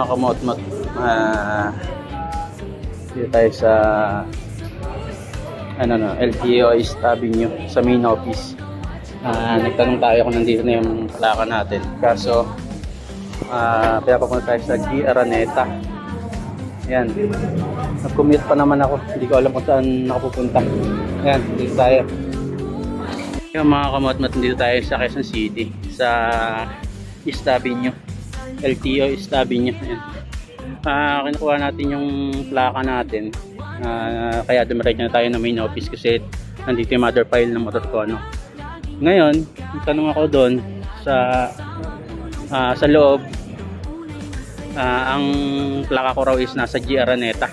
kamot-mot. Dito tayo sa LTO East Avenue sa main office. Nagtanong tayo kung nandito na yung plaka natin. Kaso pinapapunta tayo sa G. Araneta. Ayan. Nag-commute pa naman ako. Hindi ko alam kung saan nakapupunta. Ayan, dito tayo. Yung mga kamot-mot, dito tayo sa Quezon City. Sa East Avenue. LTO East Avenue. Ayan. Kinukuha natin yung plaka natin. Kaya dumiretso na tayo ng main office kasi nandito yung mother file ng motor ko. Ngayon, tanong ako doon sa loob. Ang plaka ko raw is nasa G. Araneta.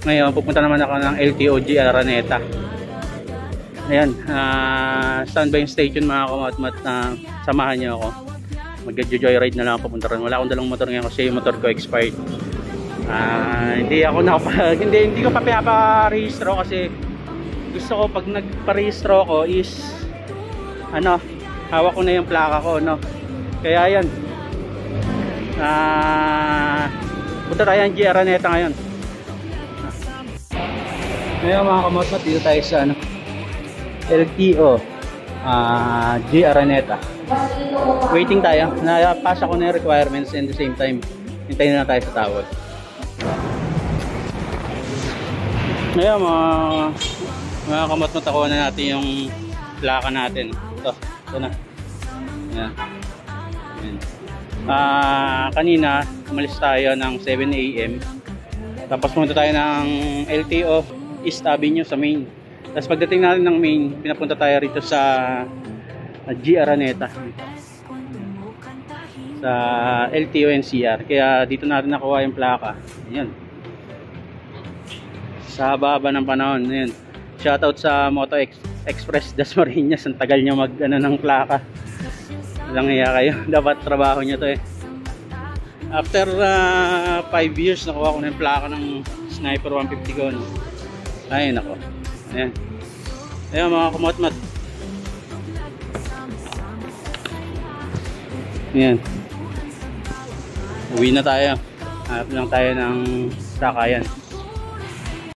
Ngayon, pupunta naman ako ng LTO G. Araneta. Ayan, standby yung station mga kamatmat. Samahan niyo ako. Mag-joyride na lang ako pupunta rin. Wala akong dalang motor ngayon kasi yung motor ko expired. Hindi ko pa pinapa-rehistro kasi gusto ko pag nagpa-rehistro ko is hawak ko na yung plaka ko, kaya yan, punta tayo ng G. Araneta ngayon. Ngayon mga kamotmat, dito tayo sa LTO G. Araneta. Waiting tayo, napasa ko na yung requirements and the same time hintayin na tayo sa tawag. Ngayon mga kamotmat, ako na natin yung plaka natin. Ito na. Ayan. Kanina umalis tayo ng 7 AM. Tapos pumunta tayo ng LTO East Avenue sa main. Tapos pagdating natin ng main, pinapunta tayo rito sa G. Araneta sa LTO NCR. Kaya dito natin nakuha yung plaka. Ayan. Sa haba ng panahon. Ayan. Shoutout sa Moto Express Dasmariñas. Ang tagal nyo ng plaka. Walang iya kayo. Dapat trabaho nyo to eh. After 5 years, nakuha ko na yung plaka ng Sniper 150 ko. Ay, nako. Ayan. Ayan mga kumotmat. Ayan. Uwi na tayo. Hanap lang tayo ng sakayan.